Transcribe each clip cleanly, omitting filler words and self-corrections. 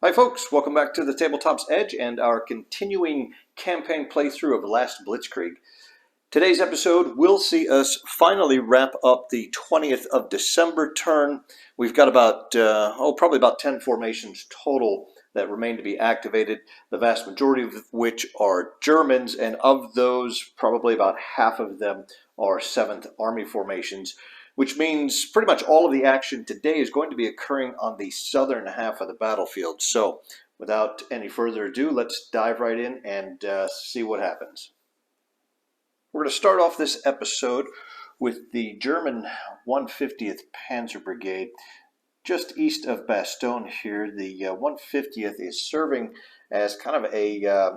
Hi folks, welcome back to the Tabletop's Edge and our continuing campaign playthrough of Last Blitzkrieg. Today's episode will see us finally wrap up the 20th of December turn. We've got about, probably about 10 formations total that remain to be activated, the vast majority of which are Germans, and of those, probably about half of them are 7th Army formations, which means pretty much all of the action today is going to be occurring on the southern half of the battlefield. So without any further ado, let's dive right in and see what happens. We're going to start off this episode with the German 150th Panzer Brigade. Just east of Bastogne here, the 150th is serving as kind of a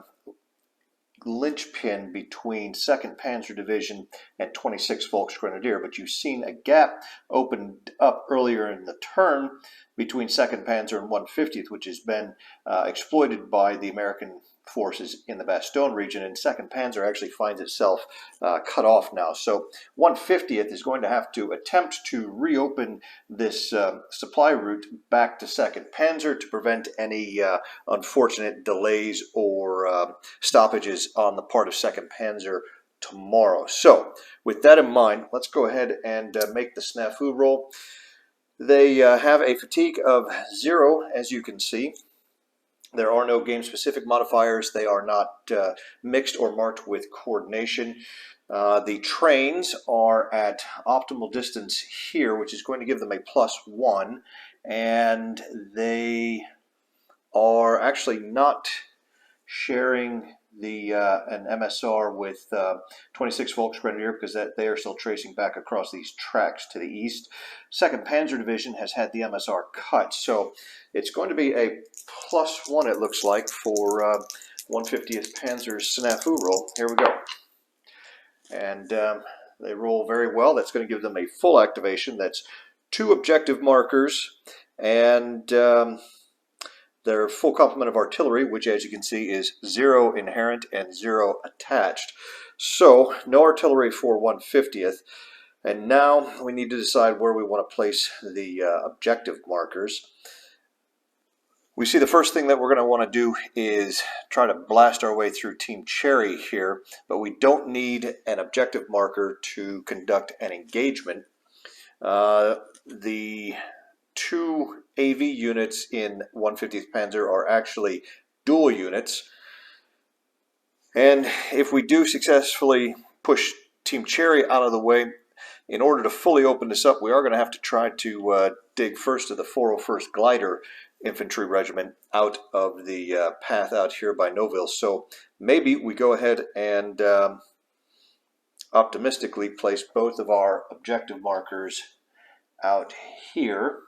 linchpin between 2nd Panzer Division and 26th Volksgrenadier, but you've seen a gap opened up earlier in the turn between 2nd Panzer and 150th, which has been exploited by the American forces in the Bastogne region, and 2nd Panzer actually finds itself cut off now. So 150th is going to have to attempt to reopen this supply route back to 2nd Panzer to prevent any unfortunate delays or stoppages on the part of 2nd Panzer tomorrow. So with that in mind, let's go ahead and make the snafu roll. They have a fatigue of 0, as you can see. There are no game-specific modifiers. They are not mixed or marked with coordination. The trains are at optimal distance here, which is going to give them a +1, and they are actually not sharing the an MSR with 26 Volksgrenadier because they are still tracing back across these tracks to the east. 2nd Panzer Division has had the MSR cut, so it's going to be a +1, it looks like, for 150th Panzer's snafu roll. Here we go. And they roll very well. That's going to give them a full activation. That's 2 objective markers and their full complement of artillery, which, as you can see, is 0 inherent and 0 attached. So no artillery for 150th. And now we need to decide where we want to place the objective markers. We see the first thing that we're going to want to do is try to blast our way through Team Cherry here, but we don't need an objective marker to conduct an engagement. The 2 AV units in 150th Panzer are actually dual units, and if we do successfully push Team Cherry out of the way, in order to fully open this up, we are going to have to try to dig first to the 401st Glider Infantry Regiment out of the path out here by Noville. So maybe we go ahead and optimistically place both of our objective markers out here,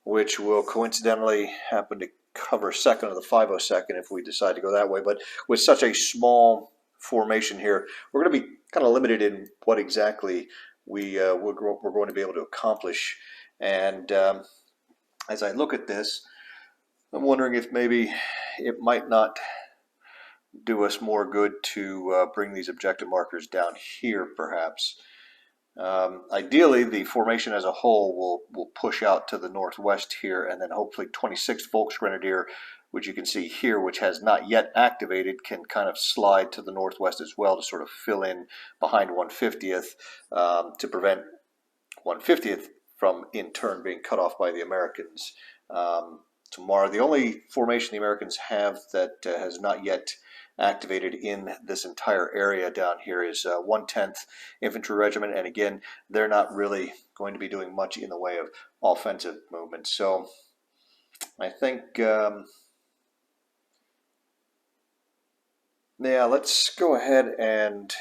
which will coincidentally happen to cover 2nd of the 502nd if we decide to go that way. But with such a small formation here, we're going to be kind of limited in what exactly we're going to be able to accomplish. And as I look at this, I'm wondering if maybe it might not do us more good to bring these objective markers down here, perhaps. Ideally, the formation as a whole will push out to the northwest here, and then hopefully 26th Volksgrenadier, which you can see here, which has not yet activated, can kind of slide to the northwest as well to sort of fill in behind 150th to prevent 150th from in turn being cut off by the Americans tomorrow. The only formation the Americans have that has not yet activated in this entire area down here is 110th Infantry Regiment, and again, they're not really going to be doing much in the way of offensive movement. So I think, yeah, let's go ahead and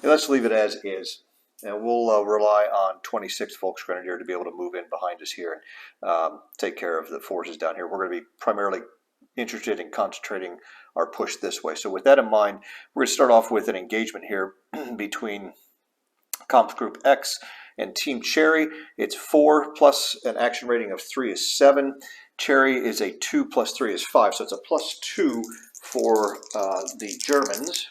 let's leave it as is. And we'll rely on 26th Volksgrenadier to be able to move in behind us here and take care of the forces down here. We're going to be primarily interested in concentrating our push this way. So with that in mind, we're going to start off with an engagement here between Comps Group X and Team Cherry. It's 4 plus an action rating of 3 is 7. Cherry is a 2 plus 3 is 5. So it's a +2 for the Germans.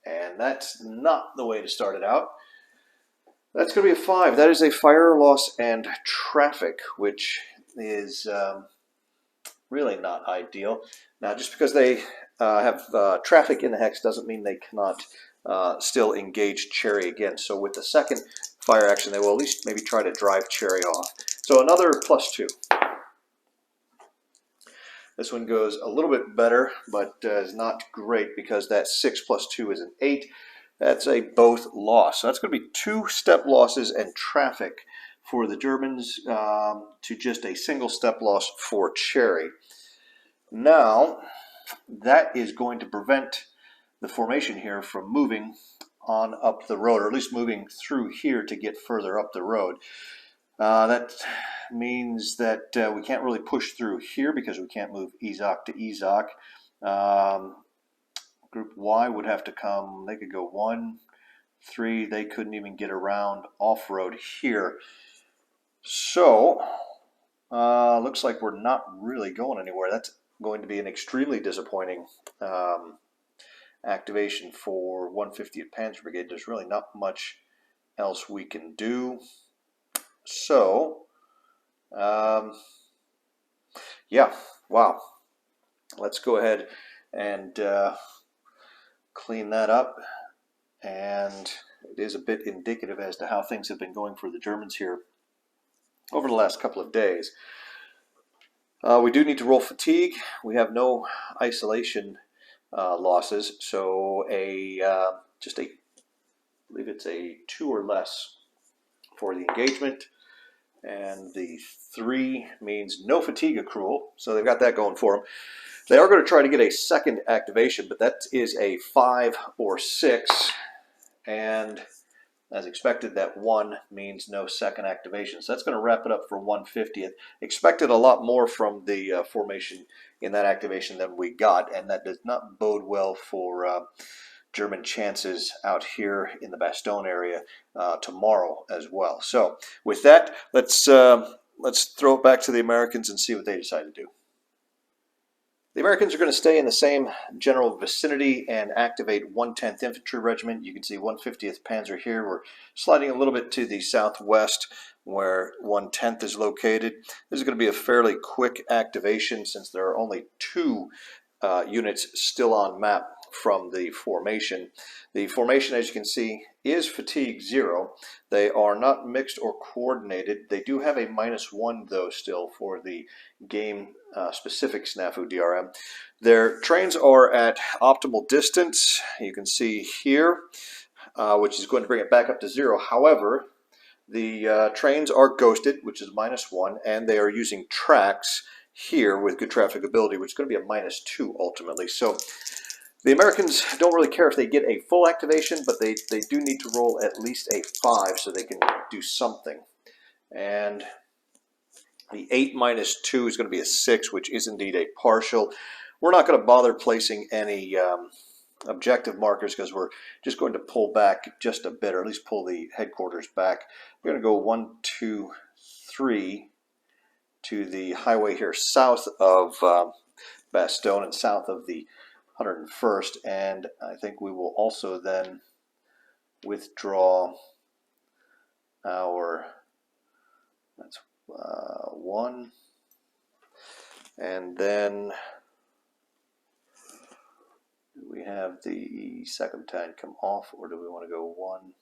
And that's not the way to start it out. That's going to be a 5. That is a fire loss and traffic, which is really not ideal. Now, just because they have traffic in the hex doesn't mean they cannot still engage Cherry again. So with the second fire action, they will at least maybe try to drive Cherry off. So another +2. This one goes a little bit better, but is not great because that 6 + 2 is an 8. That's a both loss. So that's going to be 2 step losses and traffic for the Germans to just a single step loss for Cherry. Now, that is going to prevent the formation here from moving on up the road, or at least moving through here to get further up the road. That means that we can't really push through here because we can't move Ezok to Ezok. Group Y would have to come, they could go 1, 3, they couldn't even get around off-road here. So, looks like we're not really going anywhere. That's going to be an extremely disappointing activation for 150th Panzer Brigade. There's really not much else we can do. So, yeah, wow. Let's go ahead and clean that up. And it is a bit indicative as to how things have been going for the Germans here over the last couple of days. We do need to roll fatigue. We have no isolation losses, so I believe it's a 2 or less for the engagement, and the 3 means no fatigue accrual, so they've got that going for them. They are going to try to get a second activation, but that is a 5 or 6, and as expected, that 1 means no second activation. So that's going to wrap it up for 150th. Expected a lot more from the formation in that activation than we got, and that does not bode well for German chances out here in the Bastogne area tomorrow as well. So with that, let's throw it back to the Americans and see what they decide to do. The Americans are going to stay in the same general vicinity and activate 110th Infantry Regiment. You can see 150th Panzer here. We're sliding a little bit to the southwest where 110th is located. This is going to be a fairly quick activation since there are only 2 units still on map from the formation. The formation, as you can see, is fatigue 0. They are not mixed or coordinated. They do have a -1 though still for the game specific snafu DRM. Their trains are at optimal distance. You can see here, which is going to bring it back up to 0. However, the trains are ghosted, which is -1, and they are using tracks here with good trafficability, which is going to be a -2 ultimately. So the Americans don't really care if they get a full activation, but they do need to roll at least a 5 so they can do something. And the 8 - 2 is going to be a 6, which is indeed a partial. We're not going to bother placing any objective markers because we're just going to pull back just a bit, or at least pull the headquarters back. We're going to go 1, 2, 3 to the highway here south of Bastogne and south of the 101st, and I think we will also then withdraw our, that's 1, and then do we have the 2nd battalion come off, or do we want to go 1,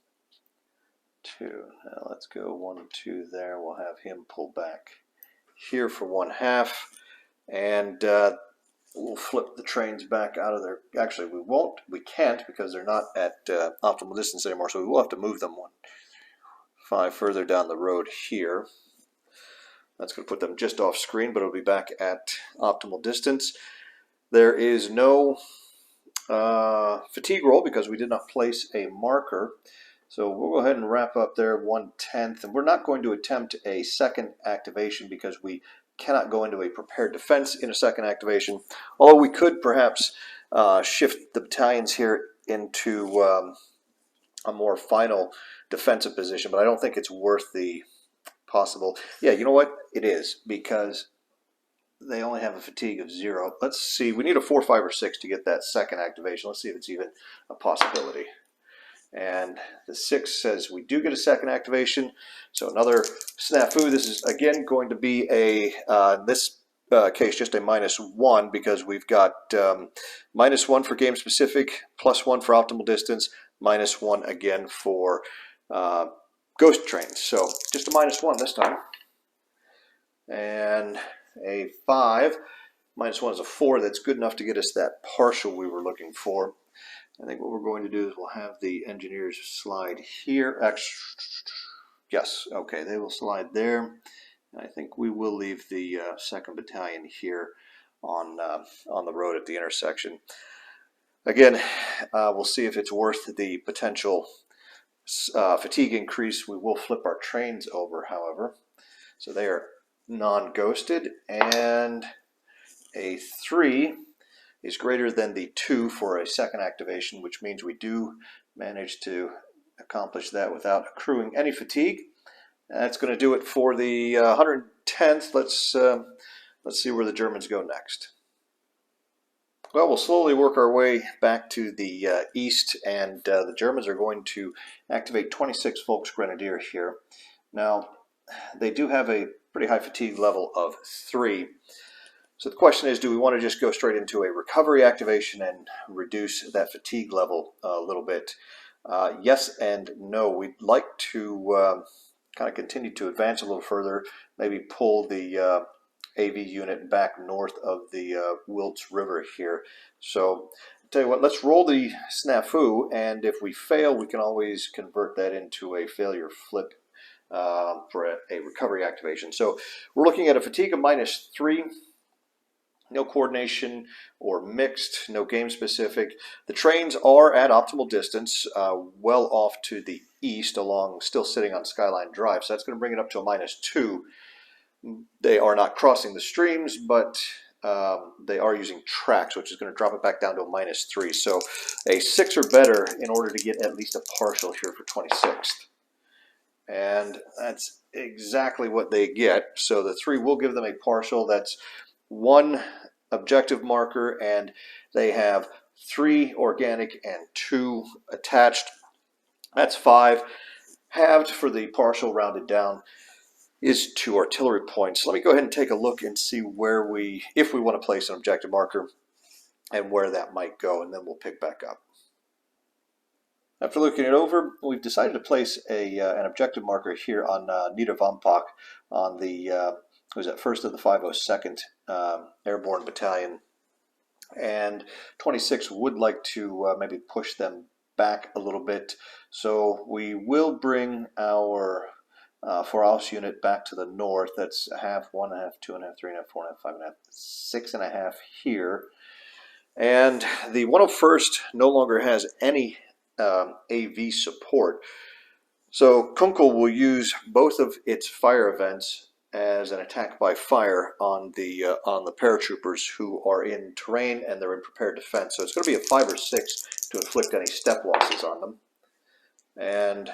2? Now let's go 1, 2 there. We'll have him pull back here for 1/2, and we'll flip the trains back out of there. Actually, we can't because they're not at optimal distance anymore, so we will have to move them 1/5 further down the road here. That's going to put them just off screen, but it'll be back at optimal distance. There is no fatigue roll because we did not place a marker. So we'll go ahead and wrap up there 1/10, and we're not going to attempt a second activation because we cannot go into a prepared defense in a second activation, although we could perhaps shift the battalions here into a more final defensive position, but I don't think it's worth the possible. Yeah, you know what? It is, because they only have a fatigue of 0. Let's see. We need a 4, 5, or 6 to get that second activation. Let's see if it's even a possibility. And the 6 says we do get a second activation. So another snafu. This is again going to be a, in this case, just a -1 because we've got -1 for game specific, +1 for optimal distance, -1 again for ghost trains. So just a -1 this time. And a 5. -1 is a 4. That's good enough to get us that partial we were looking for. I think what we're going to do is we'll have the engineers slide here. Yes, okay, they will slide there. And I think we will leave the 2nd Battalion here on the road at the intersection. Again, we'll see if it's worth the potential fatigue increase. We will flip our trains over, however. So they are non-ghosted, and a 3 is greater than the 2 for a second activation, which means we do manage to accomplish that without accruing any fatigue. That's going to do it for the 110th. Let's see where the Germans go next. Well, we'll slowly work our way back to the east, and the Germans are going to activate 26 Volksgrenadier here. Now, they do have a pretty high fatigue level of 3. So the question is, do we want to just go straight into a recovery activation and reduce that fatigue level a little bit? Yes and no. We'd like to kind of continue to advance a little further, maybe pull the AV unit back north of the Wilts River here. So I'll tell you what, let's roll the snafu, and if we fail, we can always convert that into a failure flip for a recovery activation. So we're looking at a fatigue of -3. No coordination or mixed, no game specific. The trains are at optimal distance, well off to the east, still sitting on Skyline Drive. So that's going to bring it up to a -2. They are not crossing the streams, but they are using tracks, which is going to drop it back down to a -3. So a 6 or better in order to get at least a partial here for 26th. And that's exactly what they get. So the 3 will give them a partial. That's 1 objective marker, and they have 3 organic and 2 attached. That's 5. Halved for the partial, rounded down, is 2 artillery points. Let me go ahead and take a look and see where if we want to place an objective marker and where that might go, and then we'll pick back up. After looking it over, we've decided to place an objective marker here on Niederwampach on the was that 1st of the 502nd Airborne Battalion, and 26 would like to maybe push them back a little bit. So we will bring our Voraus unit back to the north. That's a half, 1.5, 2.5, 3.5, 4.5, 5.5, 6.5 here. And the 101st no longer has any AV support. So Kunkel will use both of its fire events as an attack by fire on the paratroopers who are in terrain and they're in prepared defense. So it's going to be a 5 or 6 to inflict any step losses on them. And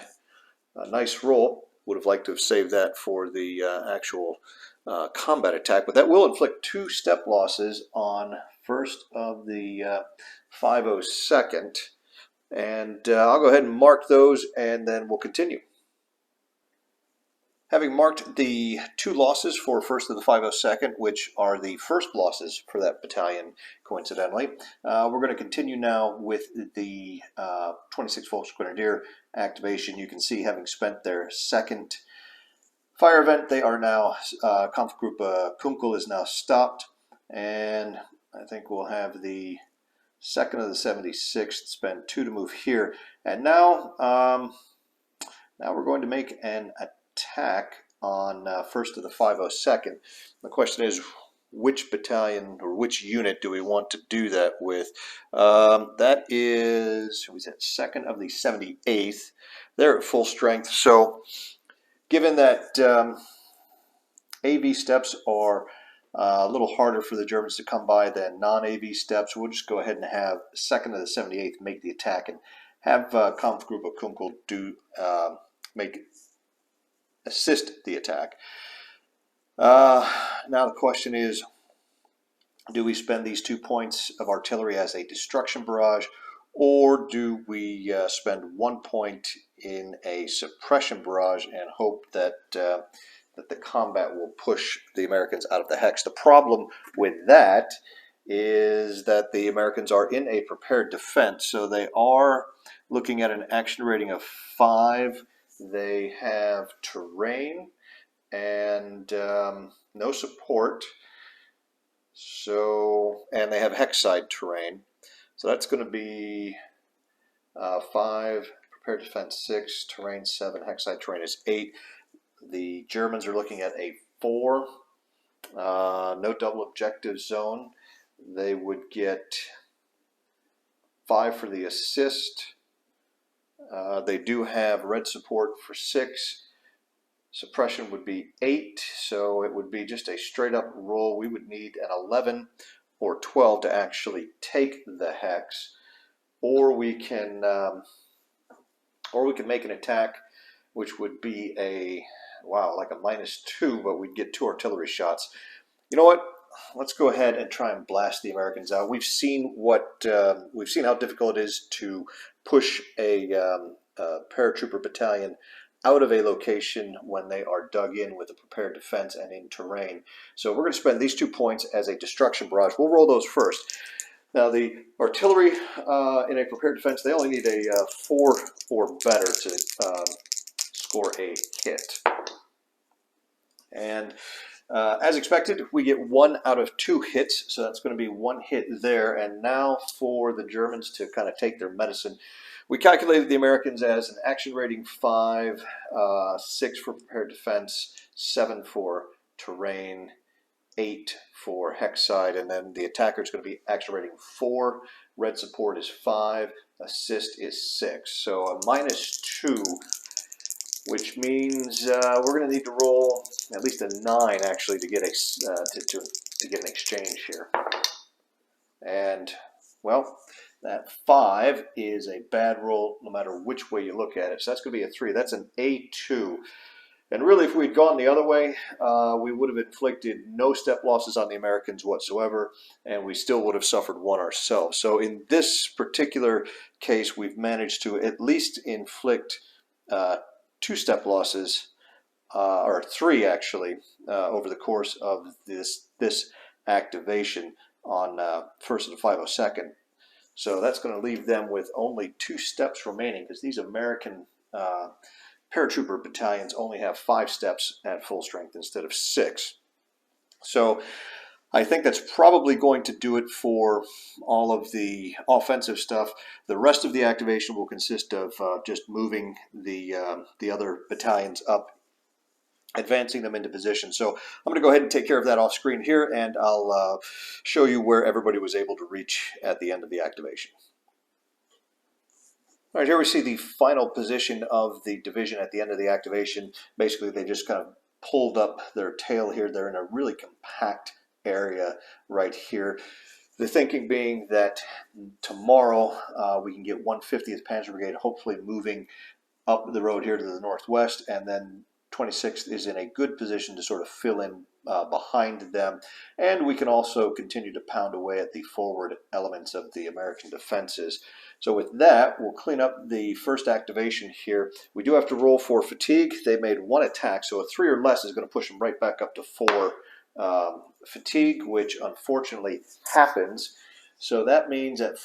a nice roll. Would have liked to have saved that for the actual combat attack, but that will inflict 2 step losses on 1st of the 502nd. And I'll go ahead and mark those, and then we'll continue. Having marked the 2 losses for 1st of the 502nd, which are the first losses for that battalion, coincidentally, we're going to continue now with the 26 Volksgrenadier activation. You can see, having spent their 2nd fire event, they are now, Kampfgruppe Kunkel is now stopped, and I think we'll have the 2nd of the 76th spend 2 to move here. And now, now we're going to make an attack on 1st of the 502nd. The question is, which battalion or which unit do we want to do that with? That is, was that 2nd of the 78th. They're at full strength. So given that AV steps are a little harder for the Germans to come by than non-AV steps, we'll just go ahead and have 2nd of the 78th make the attack and have Kampfgruppe Kunkel assist the attack. Now the question is, do we spend these 2 points of artillery as a destruction barrage, or do we spend 1 point in a suppression barrage and hope that that the combat will push the Americans out of the hex? The problem with that is that the Americans are in a prepared defense, so they are looking at an action rating of 5. They have terrain and no support, and they have hex-side terrain. So that's going to be 5, prepared defense 6, terrain 7, hex-side terrain is 8. The Germans are looking at a 4, no double objective zone. They would get 5 for the assist. They do have red support for 6. Suppression would be 8, so it would be just a straight up roll. We would need an 11 or 12 to actually take the hex, or we can make an attack, which would be like a -2, but we'd get 2 artillery shots. You know what? Let's go ahead and try and blast the Americans out. We've seen how difficult it is to push a paratrooper battalion out of a location when they are dug in with a prepared defense and in terrain. So we're going to spend these 2 points as a destruction barrage. We'll roll those first. Now the artillery in a prepared defense, they only need a 4 or better to score a hit. And as expected, we get 1 out of 2 hits, so that's going to be 1 hit there. And now for the Germans to kind of take their medicine. We calculated the Americans as an action rating 5, 6 for prepared defense, 7 for terrain, 8 for hex side, and then the attacker is going to be action rating 4, red support is 5, assist is 6. So a -2, which means we're going to need to roll at least a 9 actually to get to get an exchange here. And well, that 5 is a bad roll no matter which way you look at it. So that's going to be a 3. That's an A2. And really, if we'd gone the other way, we would have inflicted no step losses on the Americans whatsoever, and we still would have suffered 1 ourselves. So in this particular case, we've managed to at least inflict 2 step losses, or 3 actually, over the course of this activation on 1st and 502nd. So that's going to leave them with only 2 steps remaining, because these American paratrooper battalions only have 5 steps at full strength instead of 6. So I think that's probably going to do it for all of the offensive stuff. The rest of the activation will consist of just moving the other battalions up, advancing them into position. So I'm going to go ahead and take care of that off screen here, and I'll show you where everybody was able to reach at the end of the activation. All right, here we see the final position of the division at the end of the activation. Basically, they just kind of pulled up their tail here. They're in a really compact area right here. The thinking being that tomorrow we can get 150th Panzer Brigade hopefully moving up the road here to the northwest, and then 26th is in a good position to sort of fill in behind them, and we can also continue to pound away at the forward elements of the American defenses. So with that, we'll clean up the first activation here. We do have to roll for fatigue. They made 1 attack, so a 3 or less is going to push them right back up to 4 fatigue, which unfortunately happens. So that means at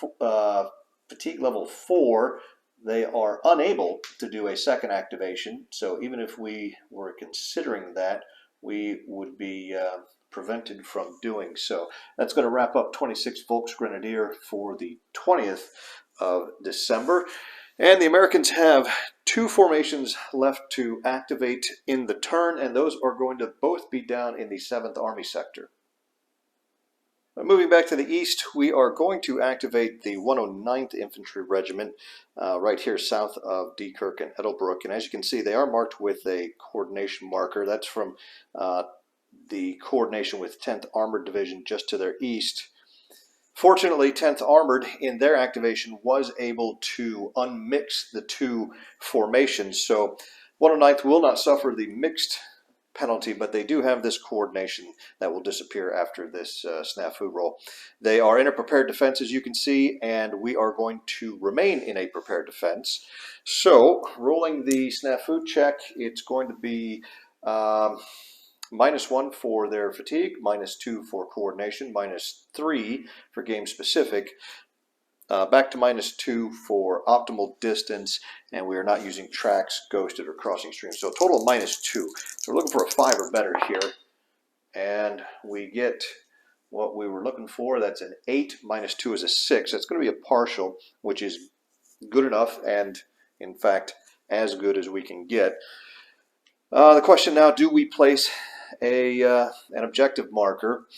fatigue level 4, they are unable to do a second activation. So even if we were considering that, we would be prevented from doing so. That's going to wrap up 26 Volksgrenadier for the 20th of December. And the Americans have 2 formations left to activate in the turn, and those are going to both be down in the 7th Army sector. Moving back to the east, we are going to activate the 109th Infantry Regiment right here south of Diekirch and Edelbrook. And as you can see, they are marked with a coordination marker. That's from the coordination with 10th Armored Division just to their east. Fortunately, 10th Armored in their activation was able to unmix the 2 formations. So 109th will not suffer the mixed penalty, but they do have this coordination that will disappear after this snafu roll. They are in a prepared defense, as you can see, and we are going to remain in a prepared defense. So, rolling the snafu check, it's going to be -1 for their fatigue, -2 for coordination, -3 for game specific. Back to -2 for optimal distance, and we are not using tracks, ghosted, or crossing streams. So a total of -2. So we're looking for a 5 or better here, and we get what we were looking for. That's an 8. -2 is a 6. That's going to be a partial, which is good enough, and in fact, as good as we can get. The question now: do we place an objective marker?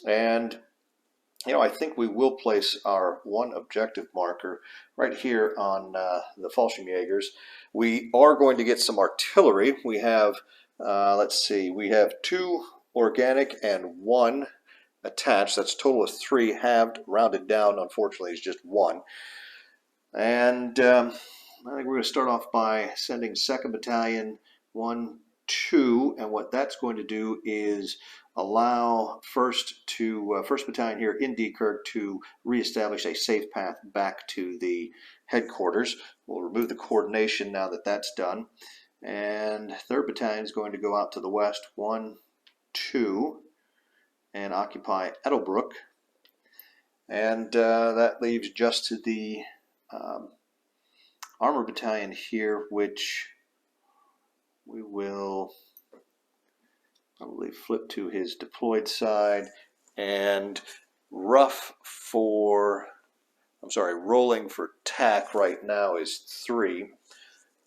And I think we will place our one objective marker right here on the Fallschirmjägers. We are going to get some artillery. We have, let's see, we have 2 organic and 1 attached. That's a total of 3, halved, rounded down, unfortunately, is just 1. And I think we're going to start off by sending 2nd Battalion 1, 2, and what that's going to do is allow 1st Battalion here in Diekirch to reestablish a safe path back to the headquarters. We'll remove the coordination now that that's done. And 3rd Battalion is going to go out to the west, 1, 2, and occupy Edelbrook. And that leaves just the Armor Battalion here, which we will probably flip to his deployed side, and rolling for TAC right now is 3.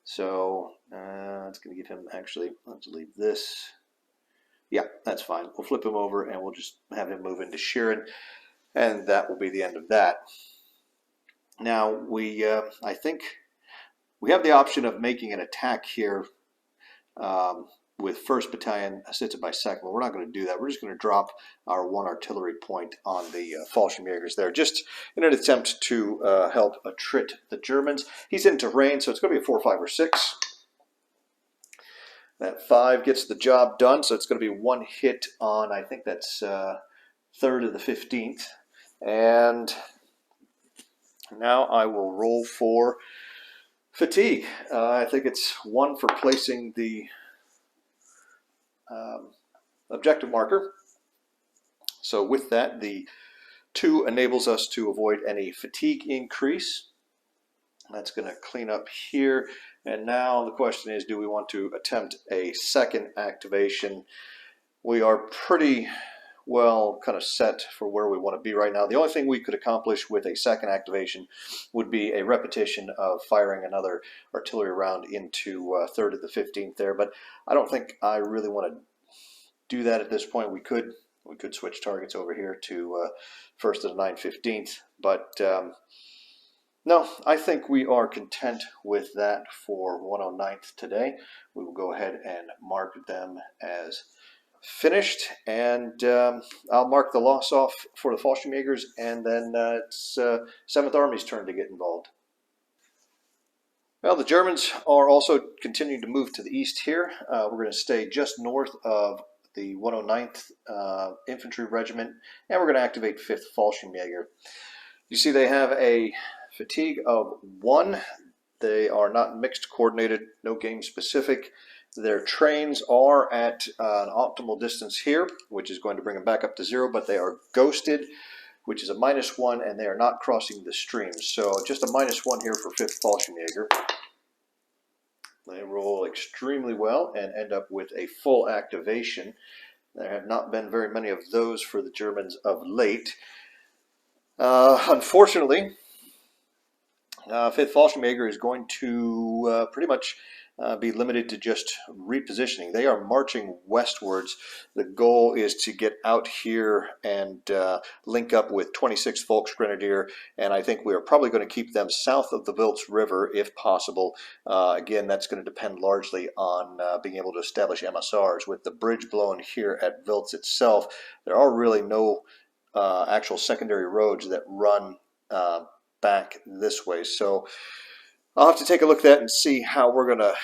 So it's going to give him, actually, let's leave this. Yeah, that's fine. We'll flip him over and we'll just have him move into Sheeran, and that will be the end of that. Now, I think we have the option of making an attack here with 1st Battalion assisted by 2nd. Well, we're not going to do that. We're just going to drop our 1 artillery point on the Fallschirmjägers there, just in an attempt to help attrit the Germans. He's in terrain, so it's going to be a 4, 5, or 6. That 5 gets the job done, so it's going to be 1 hit on, I think that's 3rd of the 15th. And now I will roll for fatigue. I think it's 1 for placing the objective marker. So with that, the 2 enables us to avoid any fatigue increase. That's going to clean up here. And now the question is, do we want to attempt a 2nd activation? We are pretty well kind of set for where we want to be right now. The only thing we could accomplish with a 2nd activation would be a repetition of firing another artillery round into 3rd of the 15th there, but I don't think I really want to do that at this point. We could switch targets over here to 1st of the 9/15th, but no, I think we are content with that for 109th today. We will go ahead and mark them as finished, and I'll mark the loss off for the Fallschirmjägers, and then it's 7th Army's turn to get involved. Well, the Germans are also continuing to move to the east here. We're going to stay just north of the 109th Infantry Regiment, and we're going to activate 5th Fallschirmjäger. You see they have a fatigue of 1. They are not mixed coordinated, no game specific. Their trains are at an optimal distance here, which is going to bring them back up to 0, but they are ghosted, which is a -1, and they are not crossing the streams. So just a -1 here for 5th Fallschirmjäger. They roll extremely well and end up with a full activation. There have not been very many of those for the Germans of late. Unfortunately, 5th Fallschirmjäger is going to pretty much be limited to just repositioning. They are marching westwards. The goal is to get out here and link up with 26th Volksgrenadier, and I think we are probably going to keep them south of the Wiltz River if possible. Again, that's going to depend largely on being able to establish MSRs. With the bridge blown here at Wiltz itself, there are really no actual secondary roads that run back this way. So I'll have to take a look at that and see how we're going to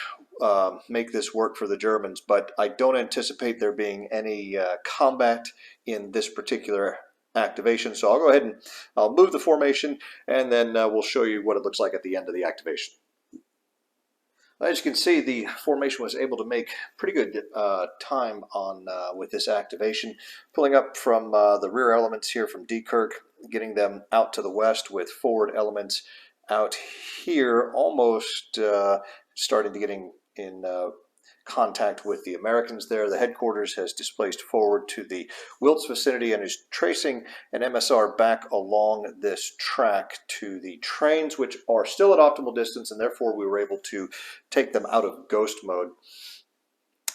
make this work for the Germans, but I don't anticipate there being any combat in this particular activation. So I'll go ahead and I'll move the formation, and then we'll show you what it looks like at the end of the activation. As you can see, the formation was able to make pretty good time on with this activation, pulling up from the rear elements here from Dunkirk, getting them out to the west with forward elements out here, almost starting to getting in contact with the Americans there. The headquarters has displaced forward to the Wiltz vicinity and is tracing an MSR back along this track to the trains, which are still at optimal distance, and therefore we were able to take them out of ghost mode.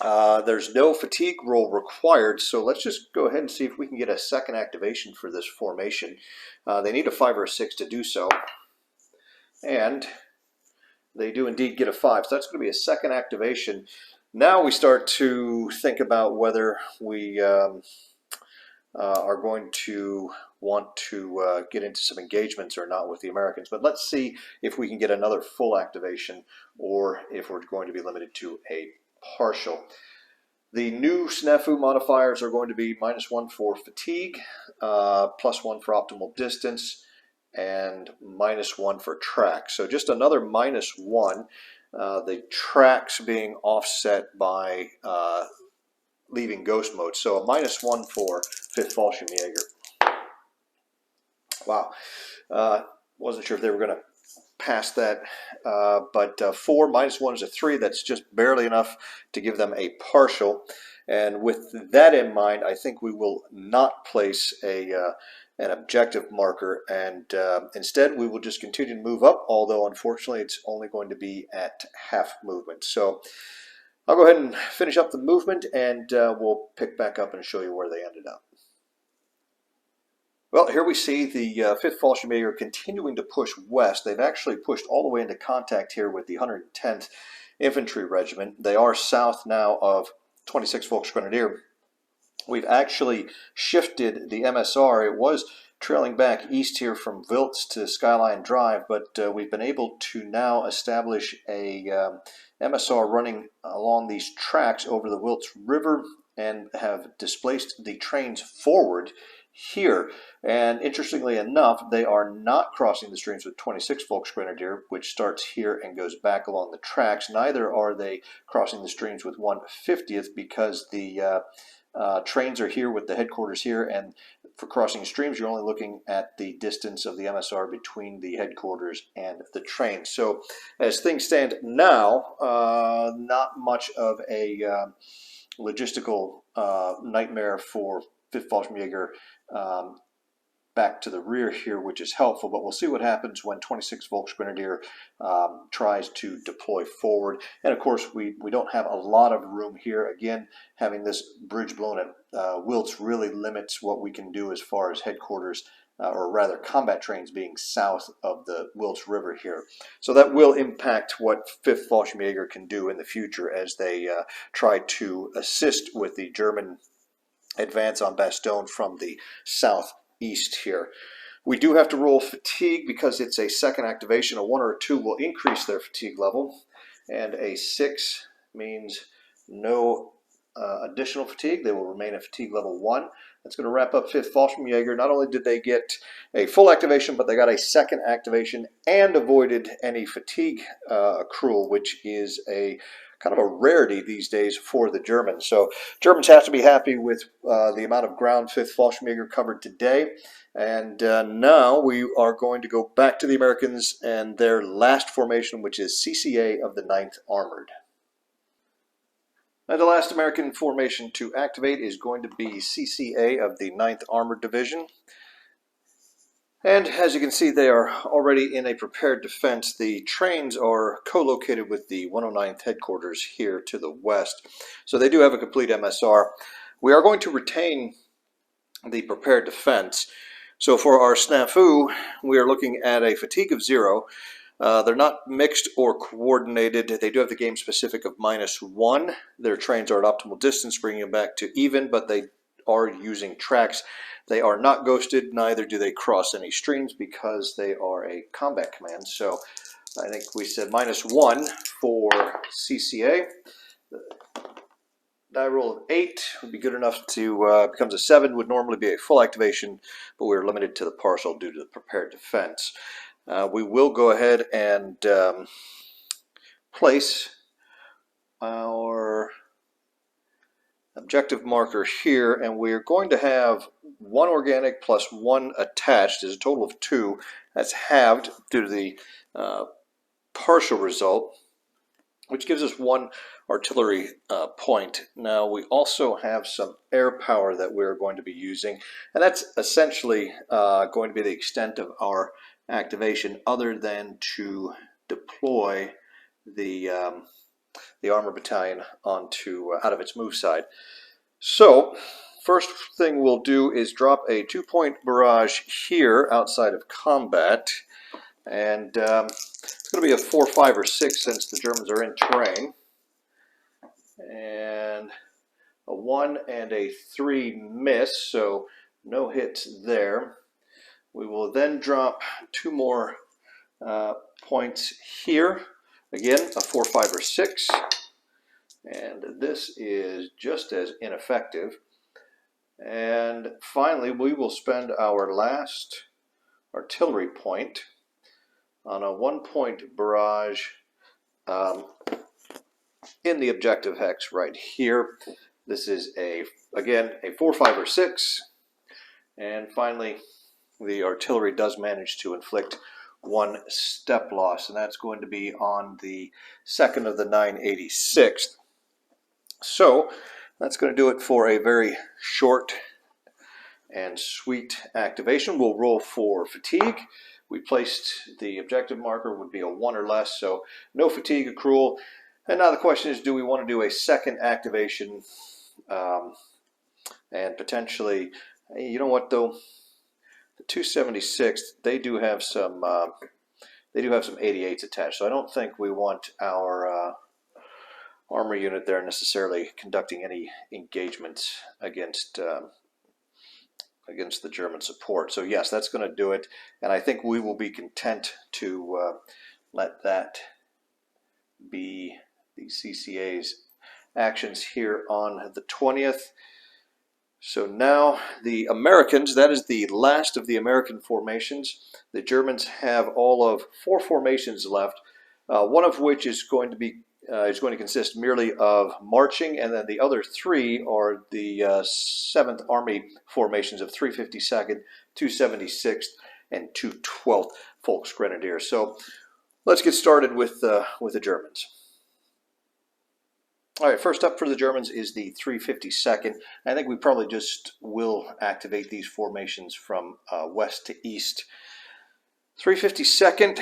There's no fatigue roll required, so let's just go ahead and see if we can get a second activation for this formation. They need a 5 or a 6 to do so, and they do indeed get a 5, so that's going to be a second activation. Now we start to think about whether we are going to want to get into some engagements or not with the Americans. But let's see if we can get another full activation or if we're going to be limited to a partial. The new snafu modifiers are going to be -1 for fatigue, +1 for optimal distance, and -1 for track. So just another -1. The tracks being offset by leaving ghost mode. So a -1 for 5th Fallschirmjäger. Wow. Wasn't sure if they were going to pass that, but 4 -1 is a 3. That's just barely enough to give them a partial. And with that in mind, I think we will not place an objective marker, and instead we will just continue to move up, although unfortunately it's only going to be at half movement. So I'll go ahead and finish up the movement, and we'll pick back up and show you where they ended up. Well, here we see the 5th Fallschirmjäger continuing to push west. They've actually pushed all the way into contact here with the 110th Infantry Regiment. They are south now of 26th Volksgrenadier. We've actually shifted the MSR. It was trailing back east here from Wiltz to Skyline Drive, but we've been able to now establish a MSR running along these tracks over the Wiltz River and have displaced the trains forward here. And interestingly enough, they are not crossing the streams with 26th Volksgrenadier, which starts here and goes back along the tracks. Neither are they crossing the streams with 150th, because the trains are here with the headquarters here, and for crossing streams you're only looking at the distance of the MSR between the headquarters and the train. So as things stand now, not much of a logistical nightmare for 5th Fallschirmjäger back to the rear here, which is helpful, but we'll see what happens when 26th Volksgrenadier tries to deploy forward. And of course we don't have a lot of room here. Again, having this bridge blown at Wiltz really limits what we can do as far as headquarters, or rather combat trains being south of the Wiltz River here. So that will impact what 5th Fallschirmjäger can do in the future as they try to assist with the German advance on Bastogne from the southeast here. We do have to roll fatigue because it's a second activation. A 1 or a 2 will increase their fatigue level, and a 6 means no additional fatigue. They will remain at fatigue level 1. That's going to wrap up 5th Fallschirmjäger. Not only did they get a full activation, but they got a second activation and avoided any fatigue accrual, which is a kind of a rarity these days for the Germans. So Germans have to be happy with the amount of ground 5th Fallschirmjäger covered today. And now we are going to go back to the Americans and their last formation, which is CCA of the 9th Armored. And the last American formation to activate is going to be CCA of the 9th Armored Division. And as you can see, they are already in a prepared defense. The trains are co-located with the 109th headquarters here to the west. So they do have a complete MSR. We are going to retain the prepared defense. So for our snafu, we are looking at a fatigue of 0. They're not mixed or coordinated. They do have the game specific of -1. Their trains are at optimal distance, bringing them back to even, but they are using tracks. They are not ghosted, neither do they cross any streams because they are a combat command. So I think we said -1 for CCA. Die roll of 8 would be good enough to becomes a 7, would normally be a full activation, but we're limited to the partial due to the prepared defense. We will go ahead and place our objective marker here, and we're going to have 1 organic plus 1 attached. There's a total of 2. That's halved due to the partial result, which gives us 1 artillery point. Now we also have some air power that we're going to be using, and that's essentially going to be the extent of our activation, other than to deploy the armor battalion onto out of its move side. So first thing we'll do is drop a 2-point barrage here outside of combat, and it's going to be a 4, 5, or 6 since the Germans are in terrain, and a 1 and a 3 miss, so no hits there. We will then drop 2 more points here. Again, a 4, 5, or 6, and this is just as ineffective. And finally, we will spend our last artillery point on a 1-point barrage in the objective hex right here. This is again a 4, 5, or 6, and finally the artillery does manage to inflict 1 step loss, and that's going to be on the 2nd of the 986th. So that's going to do it for a very short and sweet activation. We'll roll for fatigue. We placed the objective marker would be a 1 or less, so no fatigue accrual. And now the question is, do we want to do a second activation and potentially, you know what though, the 276th, they do have some 88s attached, so I don't think we want our armor unit there necessarily conducting any engagements against the German support. So yes, that's going to do it, and I think we will be content to let that be the CCA's actions here on the 20th. So now the Americans, that is the last of the American formations. The Germans have all of 4 formations left, one of which is going to consist merely of marching, and then the other 3 are the 7th Army formations of 352nd, 276th, and 212th Volksgrenadiers. So let's get started with the Germans. All right, first up for the Germans is the 352nd. I think we probably just will activate these formations from west to east. 352nd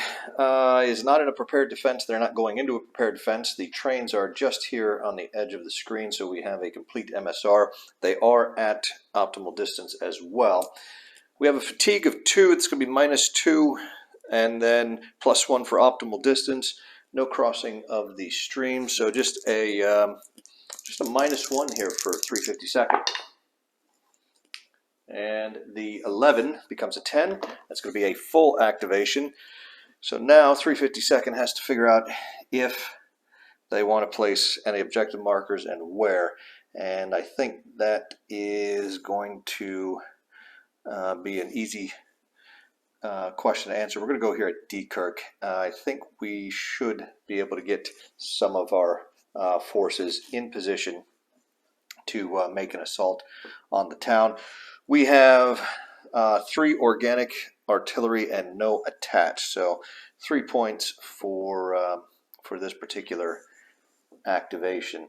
is not in a prepared defense. They're not going into a prepared defense. The trains are just here on the edge of the screen, so we have a complete MSR. They are at optimal distance as well. We have a fatigue of 2. It's going to be -2, and then +1 for optimal distance. No crossing of the stream, so just a -1 here for 352nd. And the 11 becomes a 10. That's going to be a full activation. So now 352nd has to figure out if they want to place any objective markers and where. And I think that is going to be an easy question to answer. We're going to go here at Dunkirk. I think we should be able to get some of our forces in position to make an assault on the town. We have 3 organic artillery and no attached, so 3 points for this particular activation.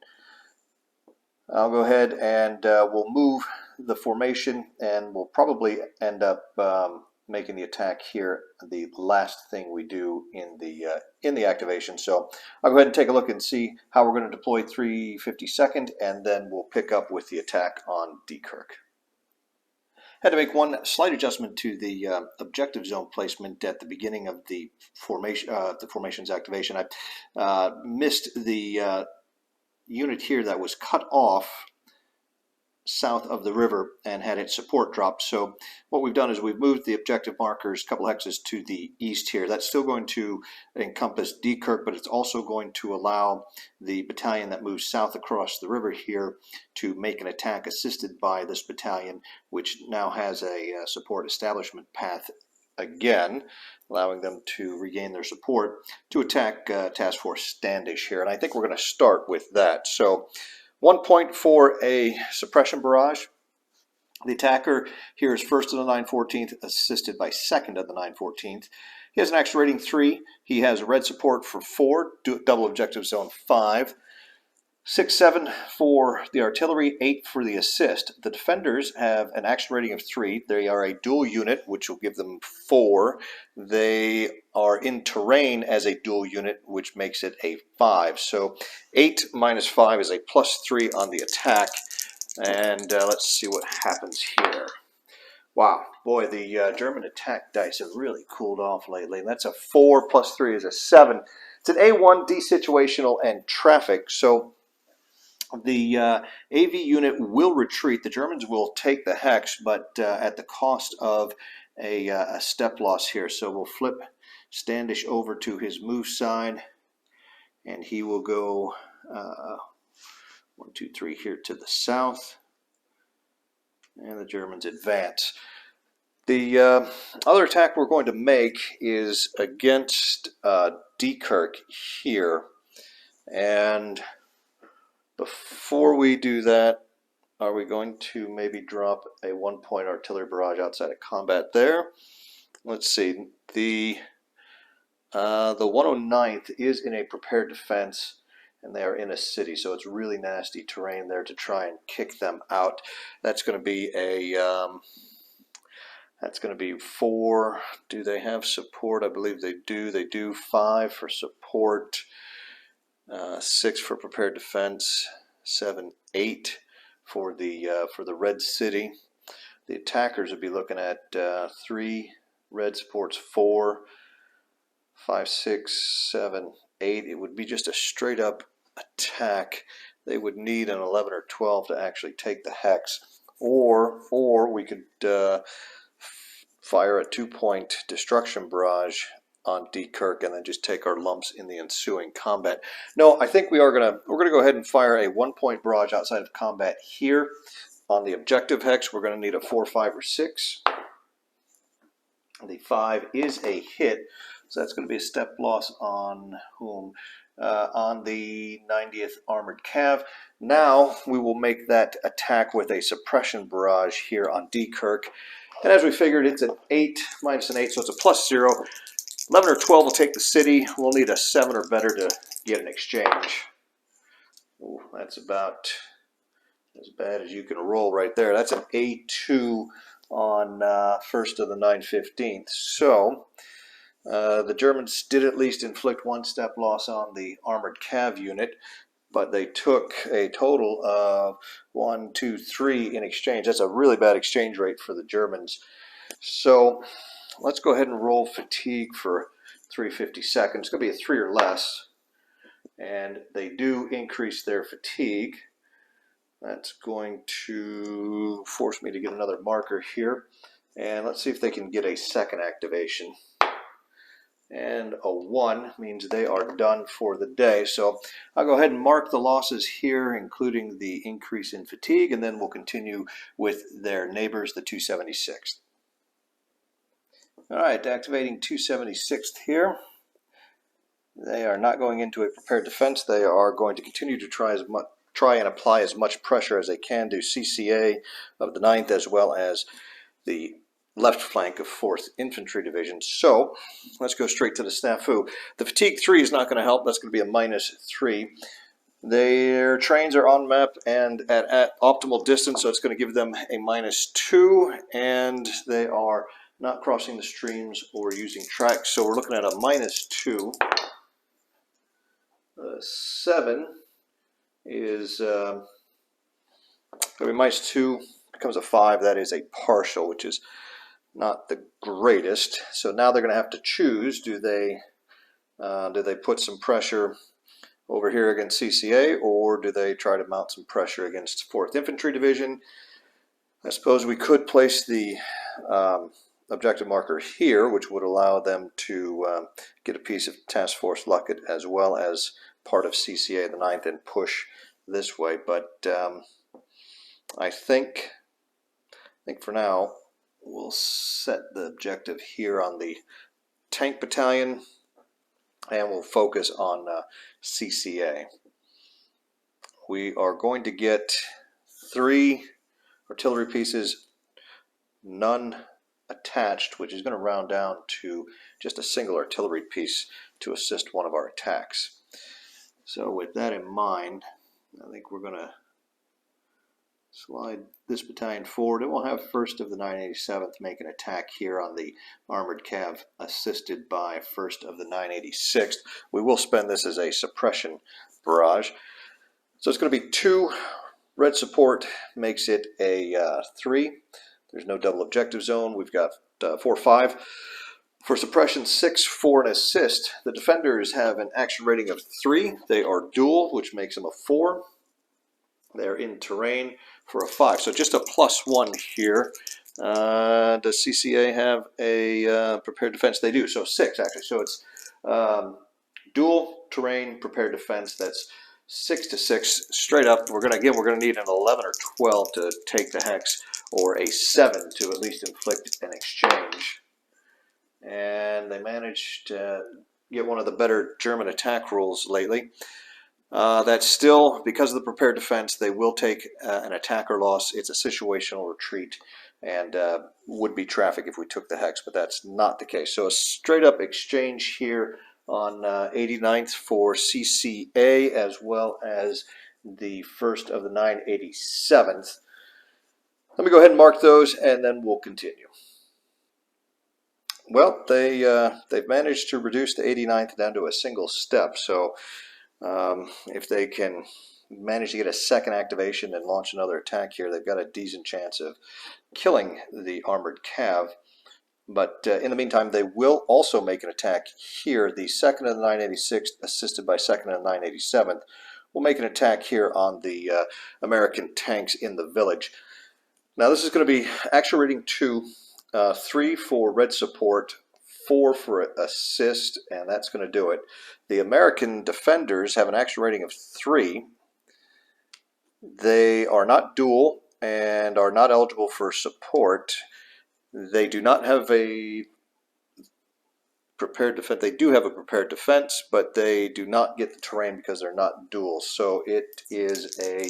I'll go ahead and we'll move the formation, and we'll probably end up making the attack here the last thing we do in the activation. So I'll go ahead and take a look and see how we're going to deploy 352nd, and then we'll pick up with the attack on Dunkirk. Had to make one slight adjustment to the objective zone placement at the beginning of the formation's activation. I missed the unit here that was cut off south of the river and had its support dropped. So what we've done is we've moved the objective markers a couple hexes to the east here. That's still going to encompass DEC, but it's also going to allow the battalion that moves south across the river here to make an attack assisted by this battalion, which now has a support establishment path again, allowing them to regain their support to attack Task Force Standish here. And I think we're going to start with that. So 1 point for a suppression barrage. The attacker here is 1st of the 914th, assisted by 2nd of the 914th. He has an action rating 3. He has red support for 4, double objective zone 5. 6, 7 for the artillery, 8 for the assist. The defenders have an action rating of 3. They are a dual unit, which will give them 4. They are in terrain as a dual unit, which makes it a 5. So 8 minus 5 is a +3 on the attack. And let's see what happens here. Wow, boy, the German attack dice have really cooled off lately. That's a 4 + 3 is a 7. It's an A1 desituational and traffic. So the AV unit will retreat. The Germans will take the hex, but at the cost of a step loss here. So we'll flip Standish over to his move side, and he will go 1, 2, 3 here to the south, and the Germans advance. The other attack we're going to make is against DEC here, and before we do that, are we going to maybe drop a 1-point artillery barrage outside of combat there? Let's see. The 109th is in a prepared defense, and they are in a city, so it's really nasty terrain there to try and kick them out. That's going to be a 4. Do they have support? I believe they do. They do. 5 for support. 6 for prepared defense, 7, 8 for the red city. The attackers would be looking at 3 red supports, 4, 5, 6, 7, 8. It would be just a straight up attack. They would need an 11 or 12 to actually take the hex, or we could fire a 2-point destruction barrage on DEC and then just take our lumps in the ensuing combat. No, I think we're gonna go ahead and fire a 1-point barrage outside of combat here on the objective hex. We're gonna need a 4, 5, or 6. The 5 is a hit, so that's going to be a step loss on whom? On the 90th Armored Cav. Now we will make that attack with a suppression barrage here on DEC. And as we figured, it's an 8 minus an 8, so it's a +0. 11 or 12 will take the city. We'll need a 7 or better to get an exchange. Ooh, that's about as bad as you can roll right there. That's an A2 on 1st of the 915th. So the Germans did at least inflict 1 step loss on the armored cav unit, but they took a total of 1, 2, 3 in exchange. That's a really bad exchange rate for the Germans. So let's go ahead and roll fatigue for 350 seconds. It's going to be a 3 or less, and they do increase their fatigue. That's going to force me to get another marker here, and let's see if they can get a second activation. And a 1 means they are done for the day. So I'll go ahead and mark the losses here, including the increase in fatigue, and then we'll continue with their neighbors, the 276th. All right, activating 276th here. They are not going into a prepared defense. They are going to continue to try and apply as much pressure as they can do. CCA of the 9th as well as the left flank of 4th Infantry Division. So let's go straight to the snafu. The fatigue 3 is not going to help. That's going to be a -3. Their trains are on map and at optimal distance, so it's going to give them a -2, and they are not crossing the streams or using tracks, so we're looking at a -2. 7 is going to be -2, becomes a 5. That is a partial, which is not the greatest. So now they're going to have to choose: do they put some pressure over here against CCA, or do they try to mount some pressure against 4th Infantry Division? I suppose we could place the objective marker here, which would allow them to get a piece of Task Force Luckett as well as part of CCA, the 9th, and push this way. But I think for now we'll set the objective here on the Tank Battalion, and we'll focus on CCA. We are going to get 3 artillery pieces, none attached, which is going to round down to just a single artillery piece to assist one of our attacks. So with that in mind, I think we're going to slide this battalion forward, and we'll have 1st of the 987th make an attack here on the armored cav, assisted by 1st of the 986th. We will spend this as a suppression barrage. So it's going to be 2 red support, makes it a 3. There's no double objective zone. We've got 4-5. For suppression, 6 for an assist. The defenders have an action rating of 3. They are dual, which makes them a 4. They're in terrain for a 5. So just a +1 here. Does CCA have a prepared defense? They do. So 6 actually. So it's dual terrain prepared defense. That's 6 to 6 straight up. We're going to need an 11 or 12 to take the hex, or a 7 to at least inflict an exchange. And they managed to get one of the better German attack rules lately. That's still, because of the prepared defense, they will take an attacker loss. It's a situational retreat, and would be traffic if we took the hex, but that's not the case. So a straight up exchange here on 89th for CCA, as well as the 1st of the 987th. Let me go ahead and mark those, and then we'll continue. Well, they've managed to reduce the 89th down to a single step, so if they can manage to get a second activation and launch another attack here, they've got a decent chance of killing the armored cav. But in the meantime, they will also make an attack here. The 2nd of the 986th, assisted by 2nd of the 987th, will make an attack here on the American tanks in the village. Now this is going to be action rating 2, 3 for red support, 4 for assist, and that's going to do it. The American defenders have an action rating of 3. They are not dual and are not eligible for support. They do not have a prepared defense. They do have a prepared defense, but they do not get the terrain because they're not dual. So it is a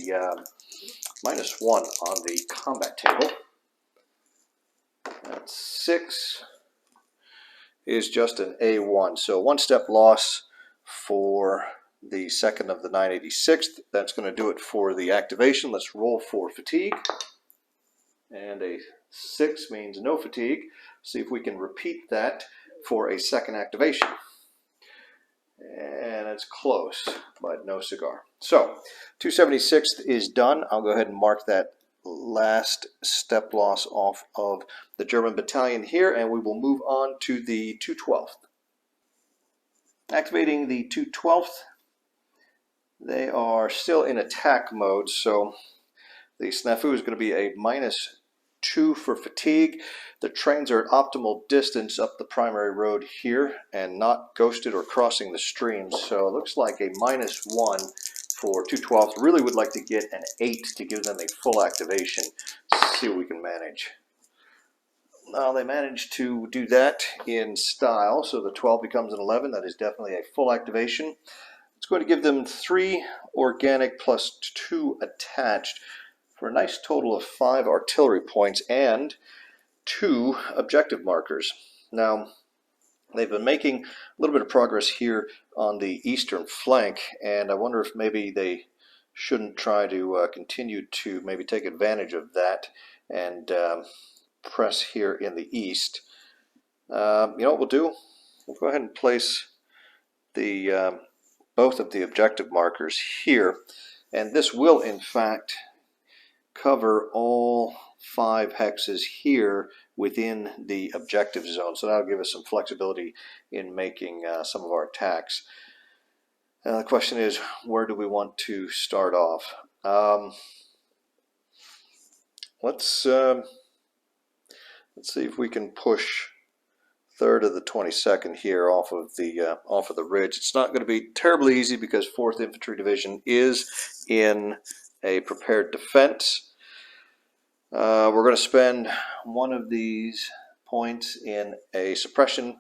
-1 on the combat table. That's 6 is just an A1. So 1 step loss for the 2nd of the 986th. That's going to do it for the activation. Let's roll for fatigue. And a 6 means no fatigue. See if we can repeat that for a second activation. And it's close, but no cigar. So 276th is done. I'll go ahead and mark that last step loss off of the German battalion here, and we will move on to the 212th. Activating the 212th, they are still in attack mode, so the snafu is going to be a -2 for fatigue. The trains are at optimal distance up the primary road here and not ghosted or crossing the streams, so it looks like a -1 for 212th. Really would like to get an 8 to give them a full activation. See what we can manage. Now they managed to do that in style, so the 12 becomes an 11. That is definitely a full activation. It's going to give them 3 organic plus 2 attached for a nice total of 5 artillery points and 2 objective markers. Now, they've been making a little bit of progress here on the eastern flank, and I wonder if maybe they shouldn't try to continue to maybe take advantage of that and press here in the east. You know what we'll do? We'll go ahead and place the both of the objective markers here, and this will in fact cover all 5 hexes here within the objective zone, so that'll give us some flexibility in making some of our attacks. The question is, where do we want to start off? Let's see if we can push 3rd of the 22nd here off of the ridge. It's not going to be terribly easy because 4th Infantry Division is in a prepared defense. We're going to spend one of these points in a suppression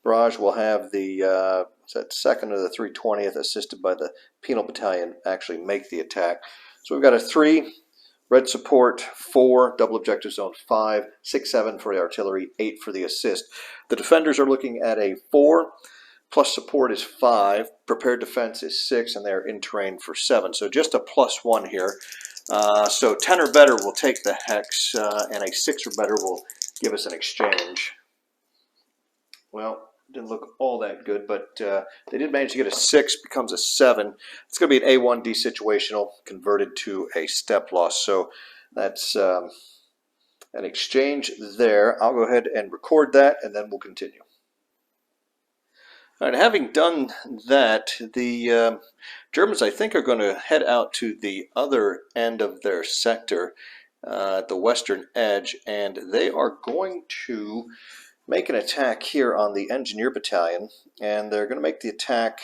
barrage. We'll have the 2nd of the 320th assisted by the Penal Battalion actually make the attack. So we've got a 3 red support, 4 double objective zone, 5, 6, 7 for the artillery, 8 for the assist. The defenders are looking at a 4 plus support is 5, prepared defense is 6, and they're in terrain for 7. So just a +1 here. So 10 or better will take the hex, and a 6 or better will give us an exchange. Well, didn't look all that good, but they did manage to get a 6, becomes a 7. It's going to be an A1D situational converted to a step loss. So that's an exchange there. I'll go ahead and record that, and then we'll continue. All right, having done that, the Germans, I think, are going to head out to the other end of their sector, at the western edge, and they are going to make an attack here on the Engineer Battalion, and they're going to make the attack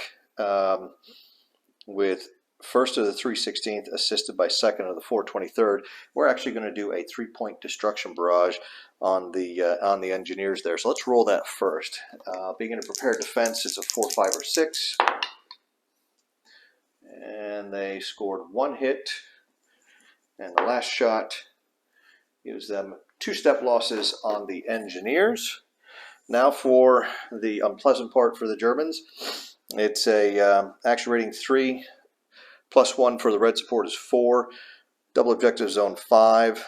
with 1st of the 316th assisted by 2nd of the 423rd. We're actually going to do a 3-point destruction barrage on the engineers there. So let's roll that first. Being in a prepared defense, it's a 4, 5, or 6. And they scored 1 hit. And the last shot gives them 2 step losses on the engineers. Now for the unpleasant part for the Germans. It's a action rating 3, +1 for the red support is 4, double objective zone 5,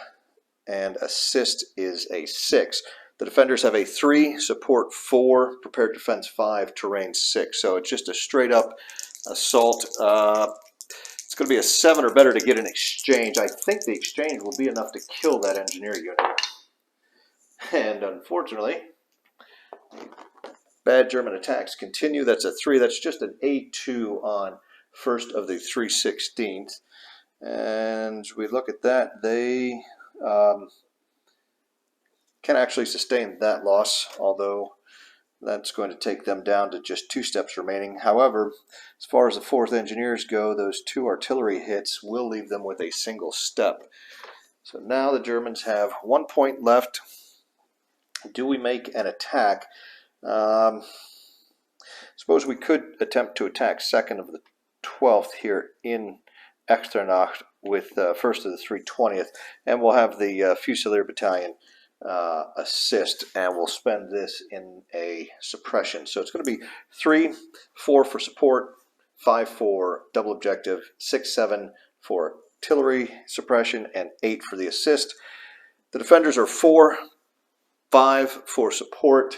and assist is a 6. The defenders have a 3, support 4, prepared defense 5, terrain 6. So it's just a straight up assault. It's going to be a 7 or better to get an exchange. I think the exchange will be enough to kill that engineer unit. And unfortunately, bad German attacks continue. That's a 3. That's just an A2 on 1st of the 316th. And we look at that, they can actually sustain that loss, although that's going to take them down to just 2 steps remaining. However, as far as the 4th Engineers go, those 2 artillery hits will leave them with a single step. So now the Germans have 1 point left. Do we make an attack? Suppose we could attempt to attack 2nd of the 12th here in Externacht with 1st of the 320th, and we'll have the Fusilier Battalion assist, and we'll spend this in a suppression. So it's going to be 3, 4 for support, 5 for double objective, 6, 7 for artillery suppression, and 8 for the assist. The defenders are 4, 5 for support,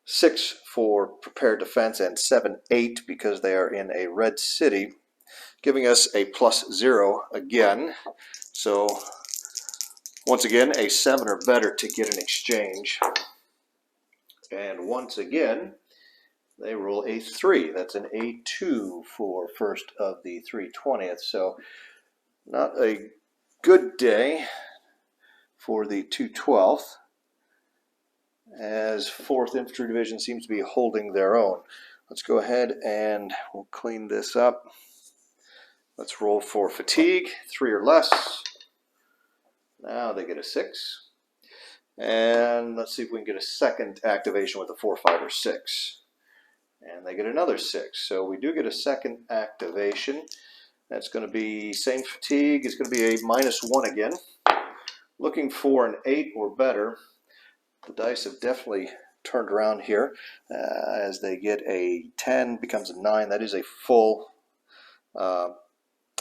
6 for prepared defense, and 7, 8 because they are in a red city, giving us a +0 again. So once again, a 7 or better to get an exchange. And once again, they roll a 3. That's an A2 for 1st of the 320th. So not a good day for the 212th, as 4th Infantry Division seems to be holding their own. Let's go ahead and we'll clean this up. Let's roll for fatigue, 3 or less. Now they get a 6. And let's see if we can get a second activation with a 4, 5, or 6. And they get another 6. So we do get a second activation. That's going to be same fatigue. It's going to be a -1 again. Looking for an 8 or better. The dice have definitely turned around here as they get a 10, becomes a 9. That is a full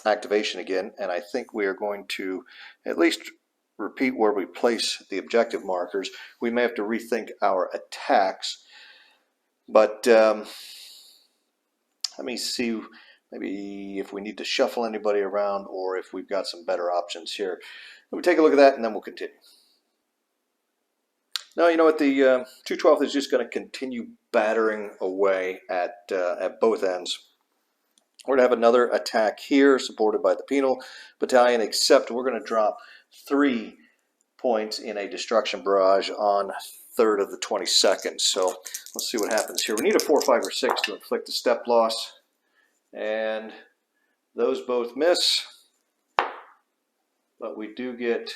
activation again, and I think we are going to at least repeat where we place the objective markers. We may have to rethink our attacks, but let me see maybe if we need to shuffle anybody around or if we've got some better options here. Let me take a look at that and then we'll continue. Now, you know what, the 212th is just going to continue battering away at both ends. We're going to have another attack here supported by the penal battalion, except we're going to drop 3 points in a destruction barrage on 3rd of the 22nd. So let's see what happens here. We need a 4, 5, or 6 to inflict a step loss, and those both miss, but we do get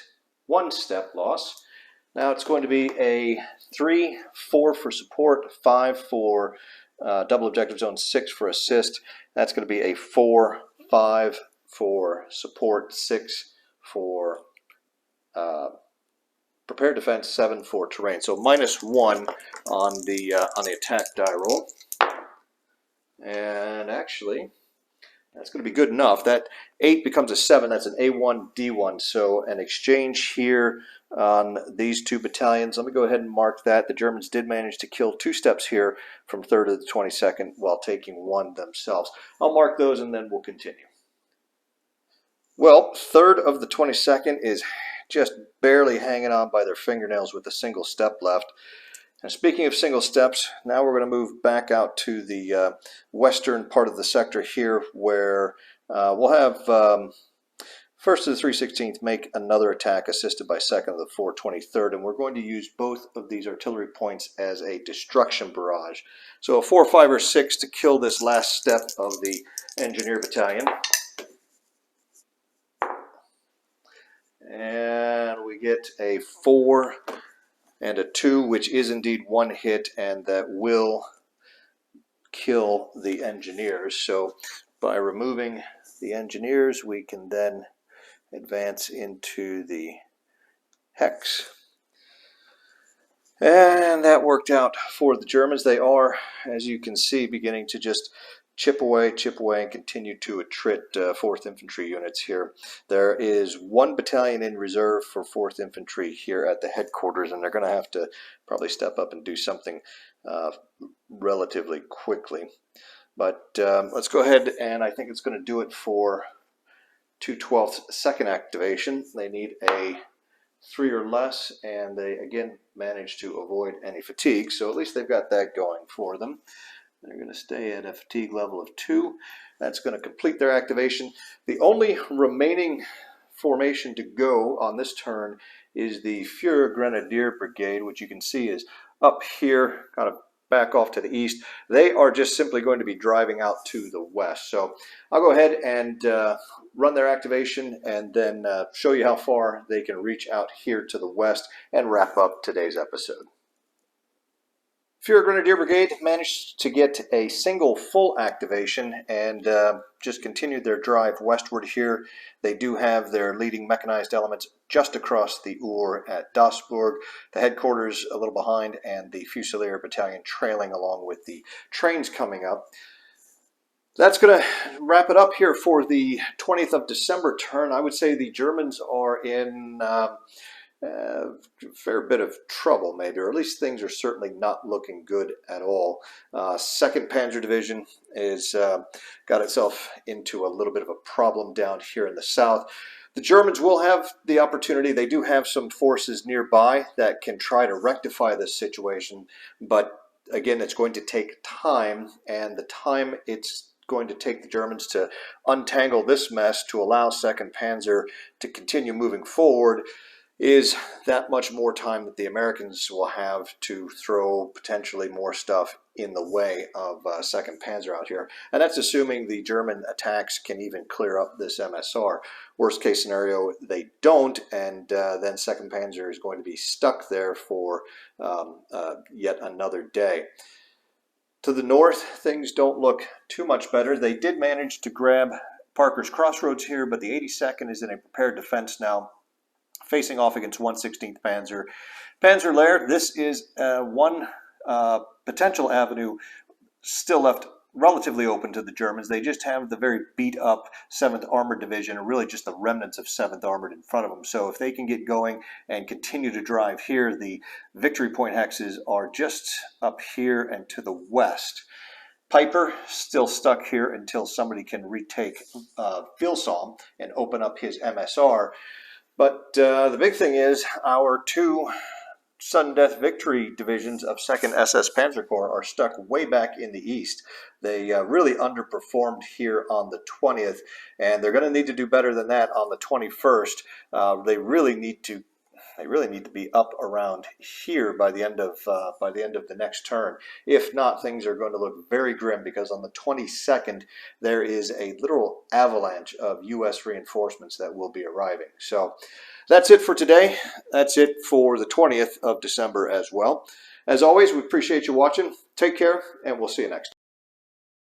1 step loss. Now it's going to be a 3, 4 for support, 5 for double objective zone, 6 for assist. That's going to be a 4, 5 for support, 6 for prepared defense, 7 for terrain. So -1 on the attack die roll. And actually, that's going to be good enough. That 8 becomes a 7. That's an A1, D1. So an exchange here on these 2 battalions. Let me go ahead and mark that. The Germans did manage to kill 2 steps here from 3rd to the 22nd while taking 1 themselves. I'll mark those and then we'll continue. Well, 3rd of the 22nd is just barely hanging on by their fingernails with a single step left. And speaking of single steps, now we're going to move back out to the western part of the sector here, where we'll have 1st to the 316th make another attack assisted by 2nd of the 423rd, and we're going to use both of these artillery points as a destruction barrage. So a 4, 5, or 6 to kill this last step of the engineer battalion. And we get a 4 and a 2, which is indeed 1 hit, and that will kill the engineers. So by removing the engineers, we can then advance into the hex. And that worked out for the Germans. They are, as you can see, beginning to just chip away, and continue to attrit 4th Infantry units here. There is 1 battalion in reserve for 4th Infantry here at the headquarters, and they're going to have to probably step up and do something relatively quickly. But let's go ahead, and I think it's going to do it for 2/12 second activation. They need a 3 or less, and they again managed to avoid any fatigue, so at least they've got that going for them. They're going to stay at a fatigue level of 2. That's going to complete their activation. The only remaining formation to go on this turn is the Führer Grenadier Brigade, which you can see is up here, kind of back off to the east. They are just simply going to be driving out to the west. So I'll go ahead and run their activation and then show you how far they can reach out here to the west and wrap up today's episode. Führer Grenadier Brigade managed to get a single full activation and just continued their drive westward here. They do have their leading mechanized elements just across the Our at Dasburg, the headquarters a little behind, and the Fusilier Battalion trailing along with the trains coming up. That's going to wrap it up here for the 20th of December turn. I would say the Germans are in a fair bit of trouble, maybe, or at least things are certainly not looking good at all. 2nd Panzer Division is got itself into a little bit of a problem down here in the south. The Germans will have the opportunity. They do have some forces nearby that can try to rectify this situation, but again, it's going to take time, and the time it's going to take the Germans to untangle this mess to allow 2nd Panzer to continue moving forward is that much more time that the Americans will have to throw potentially more stuff in the way of 2nd Panzer out here. And that's assuming the German attacks can even clear up this MSR. Worst case scenario, they don't, and then 2nd Panzer is going to be stuck there for yet another day. To the north, things don't look too much better. They did manage to grab Parker's Crossroads here, but the 82nd is in a prepared defense now, facing off against 116th Panzer. Panzer Lehr, this is one potential avenue still left relatively open to the Germans. They just have the very beat up 7th Armored Division, and really just the remnants of 7th Armored in front of them. So if they can get going and continue to drive here, the victory point hexes are just up here and to the west. Piper still stuck here until somebody can retake Vilsholm and open up his MSR. But the big thing is our 2 sudden death victory divisions of 2nd SS Panzer Corps are stuck way back in the east. They really underperformed here on the 20th, and they're going to need to do better than that on the 21st. They really need to be up around here by the end of the next turn. If not, things are going to look very grim, because on the 22nd there is a literal avalanche of U.S. reinforcements that will be arriving. So that's it for today. That's it for the 20th of December as well. As always, we appreciate you watching. Take care, and we'll see you next time.